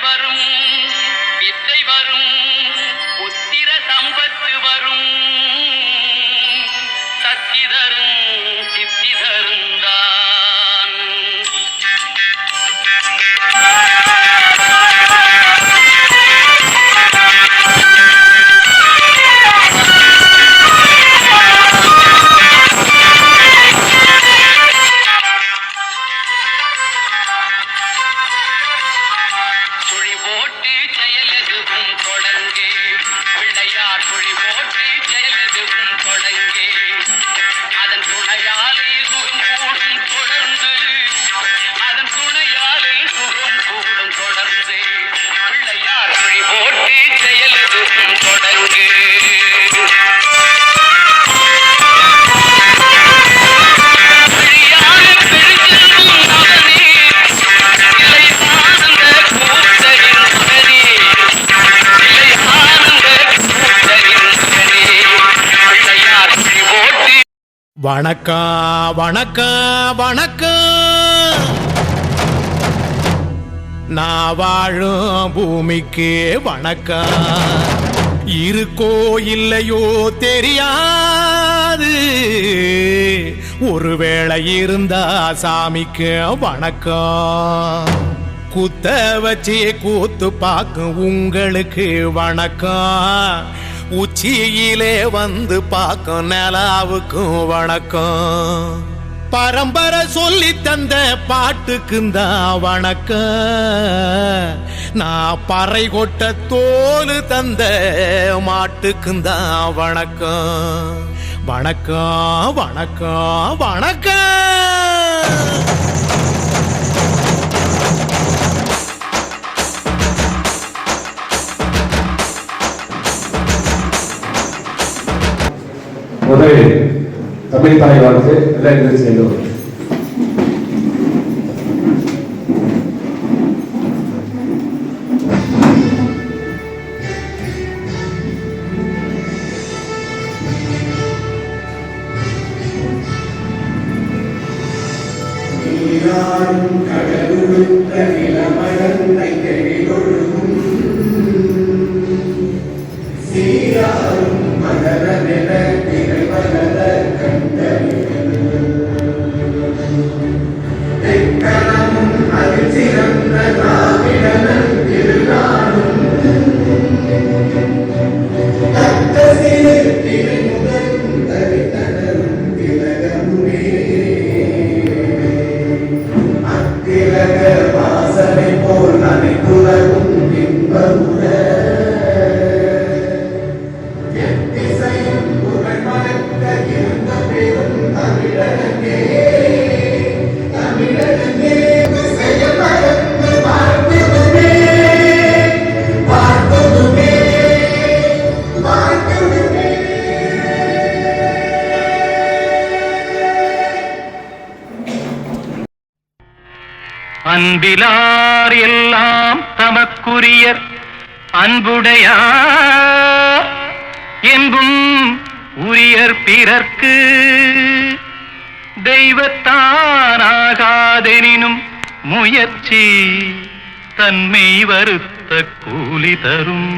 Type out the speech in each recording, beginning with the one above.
வரும், வித்தை வரும், புத்திர சம்பத்து வரும், சக்தி தரும், சித்தி தருந்தான். சுழி போட்டு செயலெதுவும் தொடங்கே, பிள்ளையார் சுழி போட்டு செயலெதுவும் தொடங்கே, அதன் துணையாலே சுகம் கூடும் தொடர்ந்து, அதன் துணையாலே சுகம் கூடும் தொடர்ந்து, பிள்ளையார் சுழி போட்டு செயலெதுவும் தொடங்கே. வணக்கம் வணக்கம் வணக்கம். நான் வாழும் பூமிக்கு வணக்கம். இருக்கோ இல்லையோ தெரியாது, ஒருவேளை இருந்தா சாமிக்கு வணக்கம். குத்த வச்சு கூத்து பார்க்கும் உங்களுக்கு வணக்கம். உச்சியிலே வந்து பார்க்கும் நிலாவுக்கும் வணக்கம். பரம்பரை சொல்லி தந்த பாட்டுக்குந்தான் வணக்கம். நான் பறை கொட்ட தோல் தந்த மாட்டுக்குந்தான் வணக்கம். வணக்கம் வணக்கம் வணக்கம். முதலில் தமிழ் தாய் வாழ்த்து எல்லாம் சேர்ந்தோம். அன்பிலார் எல்லாம் தமக்குரியர் அன்புடையார் என்பும் உரியர் பிறர்க்கு தெய்வத்தானாகாதெனினும் முயற்சி தன்மை வருத்த கூலி தரும்.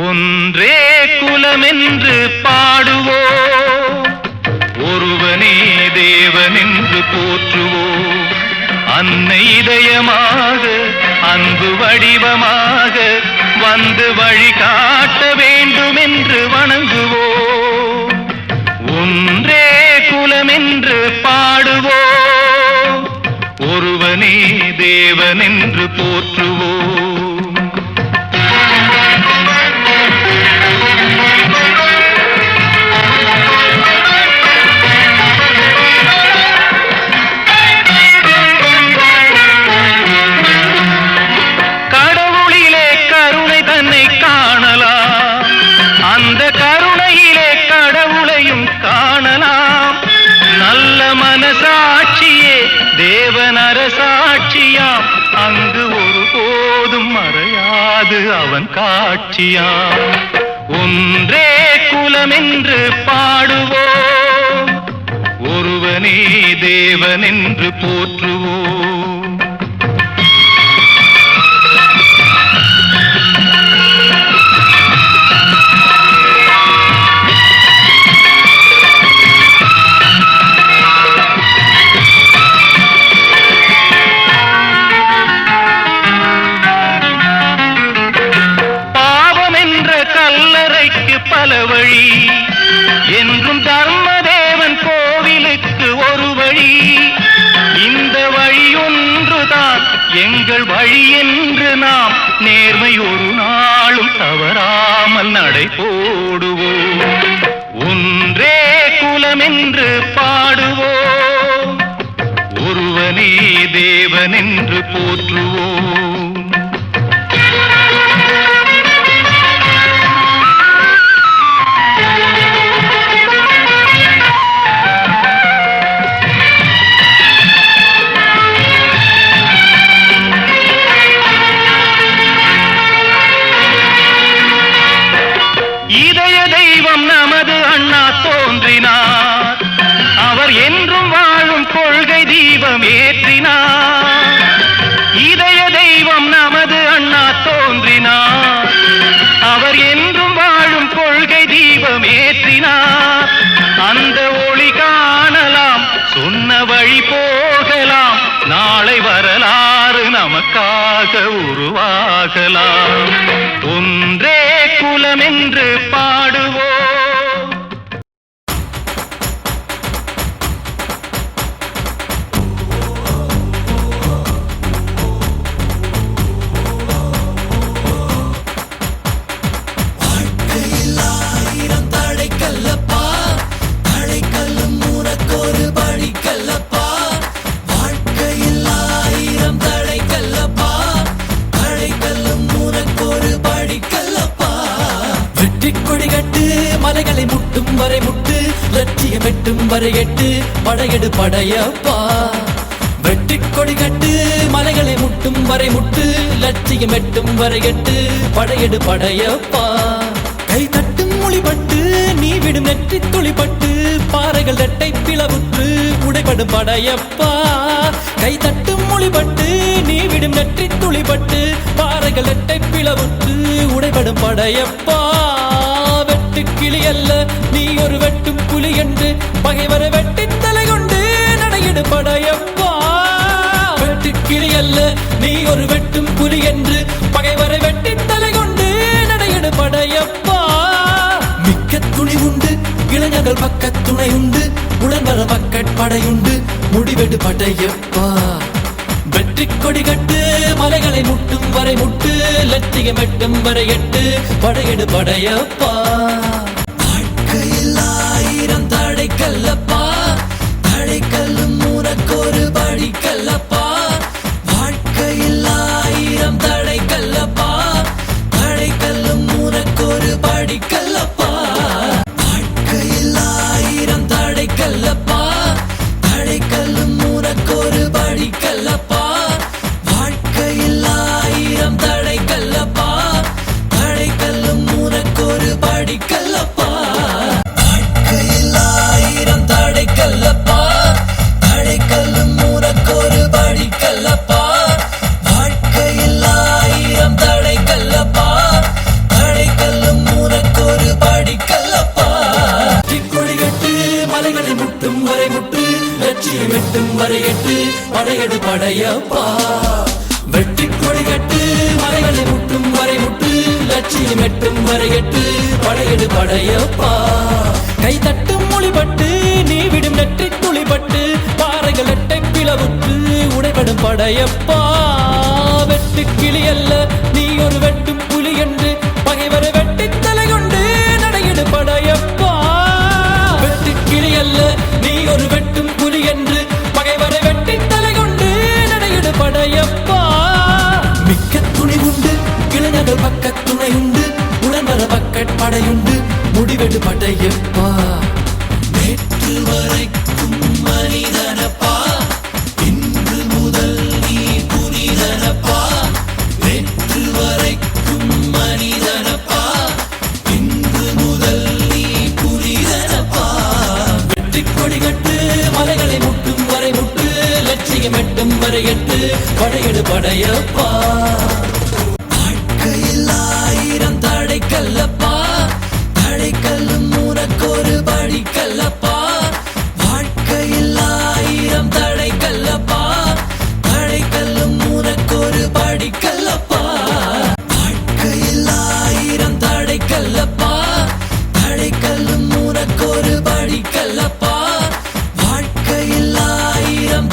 ஒன்றே குலமென்று பாடுவோம், ஒருவனே தேவனென்று போற்றுவோம். அன்னை இதயமாக அன்பு வடிவமாக வந்து வழிகாட்ட வேண்டுமென்று வணங்குவோம். ஒன்றே குலமென்று பாடுவோம், ஒருவனே தேவனென்று போற்றுவோம். சாட்சியாம் அங்கு ஒருபோதும் மறையாது அவன் காட்சியாம். ஒன்றே குலமென்று பாடுவோம், ஒருவனே தேவனென்று போற்றுவோம். எங்கள் வழி என்று நாம் நேர்மை ஒரு நாளும் தவறாமல் நடை போடுவோம். ஒன்றே குலம் என்று பாடுவோம், ஒருவனே தேவன் என்று போற்றுவோம். இதய தெய்வம் நமது அண்ணா தோன்றினார், அவர் என்றும் வாழும் கொள்கை தீபம் ஏற்றினார். இதய தெய்வம் நமது அண்ணா தோன்றினார், அவர் என்றும் வாழும் கொள்கை தீபம் ஏற்றினார். அந்த ஒளி காணலாம், சொன்ன வழி போகலாம், நாளை வரலாறு நமக்காக உருவாகலாம். ஒன்றே குலம் என்று பாடுவோம். மலைகளை முட்டும் வரை முட்டு, லட்சியம் எட்டும் வரை எட்டு, படையெடு படையப்பா. வெட்டி கொடி கட்டு, மலைகளை முட்டும் வரை முட்டு, லட்சியம் எட்டும் வரை எட்டு, படையெடு படையப்பா. கை தட்டும் மொழிபட்டு, நீ விடும் நெற்றி துளிப்பட்டு, பாறைகள் இரட்டை பிளவுற்று உடைபடும் படையப்பா. கை தட்டும் மொழிபட்டு, நீ விடும் நெற்றி துளிப்பட்டு, பாறைகள் இரட்டை பிளவுற்று உடைபடும் படையப்பா. கிளி அல்ல நீ ஒரு வெட்டும் புலி என்று பகைவரை வெட்டி தலை கொண்டு நடையிடு படையப்பா. வெட்டு கிளி அல்ல நீ ஒரு வெட்டும் புலி என்று பகைவரை வெட்டி தலை கொண்டு நடையிடு படையப்பா. மிக்க துணி உண்டு, இளைஞர்கள் பக்க துணை உண்டு, உடன்வர பக்கட்படையுண்டு, முடிவெடு படையப்பா. வெற்றி கொடி கட்டு, மலைகளை முட்டும் வரை முட்டு, லட்சியம் எட்டும் வரை எட்டு, படையெடு படையப்பா. வாழ்க்கையில் ஆயிரம் தடைக்கல்லப்பா, தடைக்கல்லும் உனக்கொரு படிக்கல்லப்பா. வாழ்க்கையில் ஆயிரம் தடைக்கல்லப்பா, தடைக்கல்லும் உனக்கொரு படிக்கல்லப்பா. வாழ்க்கையில் ஆயிரம் தடைக்கல்லப்பா, தடைக்கல்லும் உனக்கொரு படிக்கல்லப்பா. வாழ்க்கையில் ஆயிரம் தடைக்கல்லப்பா, தடைக்கல்லும் உனக்கொரு படிக்கல்லப்பா. வாழ்க்கையில் ஆயிரம் தடைக்கல்லப்பா, தடைக்கல்லும் உனக்கொரு படிக்கல்லப்பா. வாழ்க்கையில் ஆயிரம் தடைக்கல்லப்பா, தடைக்கல்லும் உனக்கொரு படிக்கல்லப்பா. கொடி கட்டு, மலைகளை முட்டும் வரை முட்டு, லட்சியம் எட்டும் வரை எட்டு, படையெடு படையப்பா. வெட்டி கொடி கட்டு, மலைகளை முட்டும் வரை முட்டு, லட்சியம் எட்டும் வரை எட்டு, படையெடு படையப்பா. கை தட்டும் மொழிபட்டு, நீ விடும் நெற்றி துளிபட்டு, பாறைகள் எட்டை பிளவுற்று உடைபடும் படையப்பா. வெட்டு கிளி அல்ல நீ ஒரு வெட்டும் புலி என்று பகைவரை வெட்டி தலை கொண்டு நடையிடு படையப்பா. வெட்டு கிளி அல்ல நீ ஒரு வெட்டும் புலி என்று பகைவரை வெட்டி தலை கொண்டு நடையிடு படையப்பா. மிக்க துணி உண்டு, இளைஞர்கள் பக்க துணை உண்டு, உடன்வர பக்கட்படையுண்டு, முடிவெடு படையப்பா. நேற்று வரைக்கும் மனிதனப்பா, இன்று முதல் நீ புனிதனப்பா. நேற்று வரைக்கும் மனிதனப்பா, இன்று முதல் நீ புனிதனப்பா. வெற்றி கொடி கட்டு, மலைகளை முட்டும் வரை முட்டு, லட்சியம் எட்டும் வரை எட்டு, படையெடு படையப்பா. வாழ்க்கையில் ஆயிரம் தடைக்கல்லப்பா, தடைக்கல்லும் உனக்கொரு படிக்கல்லப்பா. வாழ்க்கையில் ஆயிரம் தடைக்கல்லப்பா, தடைக்கல்லும் உனக்கொரு படிக்கல்லப்பா. வாழ்க்கையில் ஆயிரம் தடைக்கல்லப்பா, தடைக்கல்லும் உனக்கொரு படிக்கல்லப்பா. வாழ்க்கையில் ஆயிரம்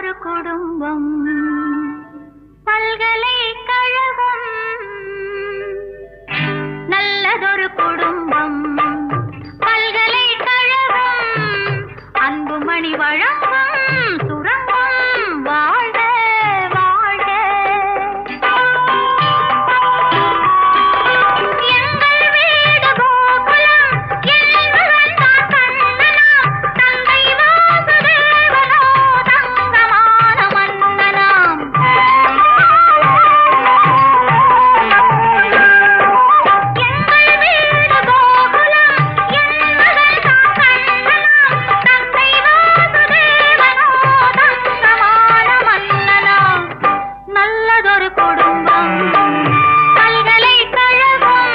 நல்லதொரு குடும்பம் பல்கலைக்கழகம் நல்லதொரு குடும்பம் பல்கலைக்கழகம் அன்புமணி வழங்கும் சுரங்கம் வாழ்க வாழ்க எங்கள் வீடு கோகுலம் என்பவன் தான் கண்ணனாம் தந்தை வாசுதேவனோ தங்கமான மன்னனாம் எங்கள் வீடு கோகுலம் என்பவன் தான் கண்ணனாம் தந்தை வாசுதேவனோ தங்கமான மன்னனாம் நல்லதொரு குடும்பம் பல்கலைக்கழகம்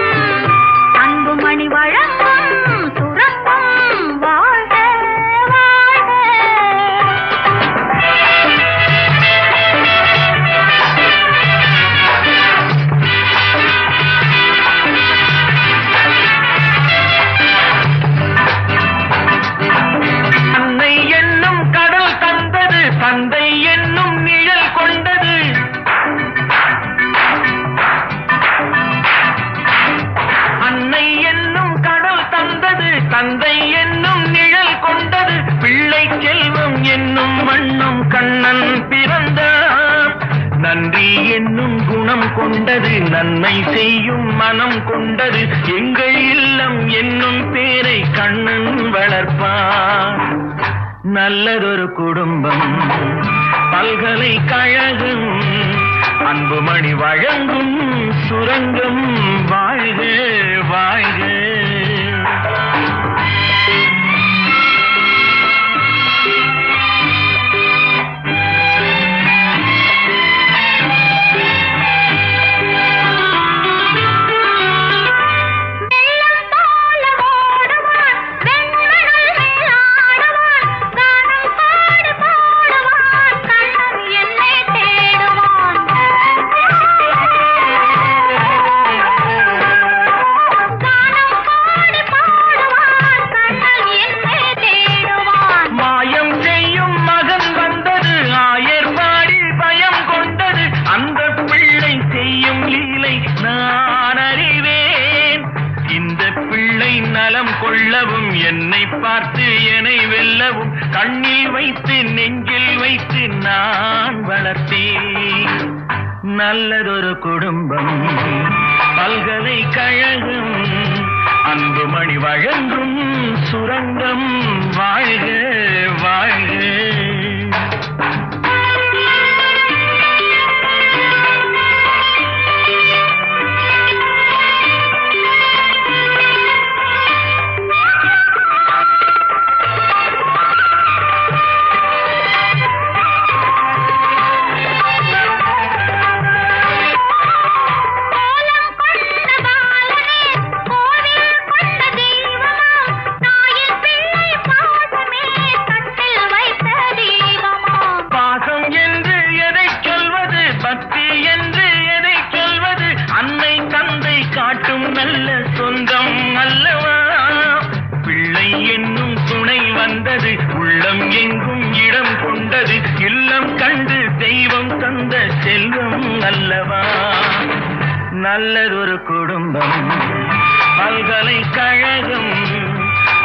அன்புமணி வழங்கும் சுரங்கம் வாழ்க வாழ்க அன்னை என்னும் கடல் தந்தது தந்தை என்னும் நிழல் கொண்டது அன்னை என்னும் கடல் தந்தது தந்தை என்னும் நிழல் கொண்டது பிள்ளை செல்வம் என்னும் வண்ணம் கண்ணன் பிறந்தார் நன்றி என்னும் குணம் கொண்டது நன்மை செய்யும் மனம் கொண்டது எங்கள் இல்லம் என்னும் பேரை கண்ணன் வளர்ப்பார் நல்லதொரு குடும்பம் பல்கலைக்கழகம் அன்புமணி வழங்கும் சுரங்கம் வாழ்க வாழ்க வெள்ளம் போல ஓடுவான் வெண்மணல் மேலாடுவான் கானம் பாடி பாடுவான் கண்ணன் என்னை தேடுவான் கானம் பாடி பாடுவான் கண்ணன் என்னை தேடுவான் மாயம் செய்யும் மகன் வந்தது ஆயர்வாடி பயம் கொண்டது அந்த பிள்ளை செய்யும் லீலை நான் அறிவேன் இந்த பிள்ளை நலம் கொள்ளவும் என்னை பார்த்து என்னை வெல்லவும் கண்ணில் வைத்து நெஞ்சில் வைத்து நான் வளர்த்தேன் நல்லதொரு குடும்பம் பல்கலைக்கழகம் அன்புமணி வழங்கும் சுரங்கம் வாழ்க வாழ்க கோலம் கொண்ட பாலனே கோவில் கொண்ட தெய்வமாம் தாயின் பிள்ளை பாசமே கட்டில் வைத்த தெய்வமாம் பாசம் என்று எதை சொல்வது பக்தி என்று எதை சொல்வது அன்னை தந்தை காட்டும் நல்ல சொந்தம் அல்லவா பிள்ளை என்னும் துணை வந்தது உள்ளம் எங்கும் இடம் கொண்டது இல்லம் கண்டு தெய்வம் தந்த செல்வம் அல்லவா நல்லதொரு குடும்பம் பல்கலைக்கழகம்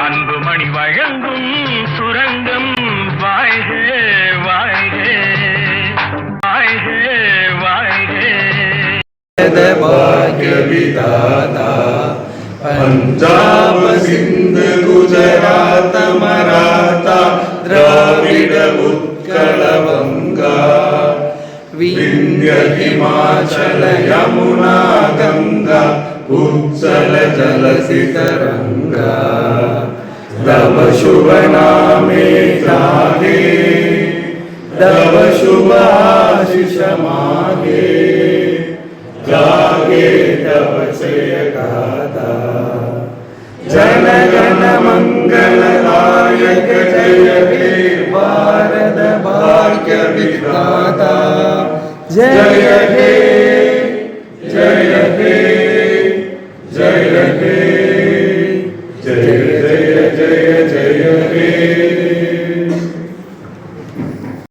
அன்புமணி வழங்கும் சுரங்கம் வாழ்க வாழ்க வாழ்க வாழ்க भाग्य विधाता पंजाब सिंध गुजरात मराठा द्राविड उत्कल बंगा विंध्य हिमाचल यमुना गंगा उच्चल जलसि तरंगा तव शुभ नामे जागे तव शुभ आशीष मागे जागे तव जय गाथा जन गण मंगल नायक जय हे भारत भाग्य विधाता जय हे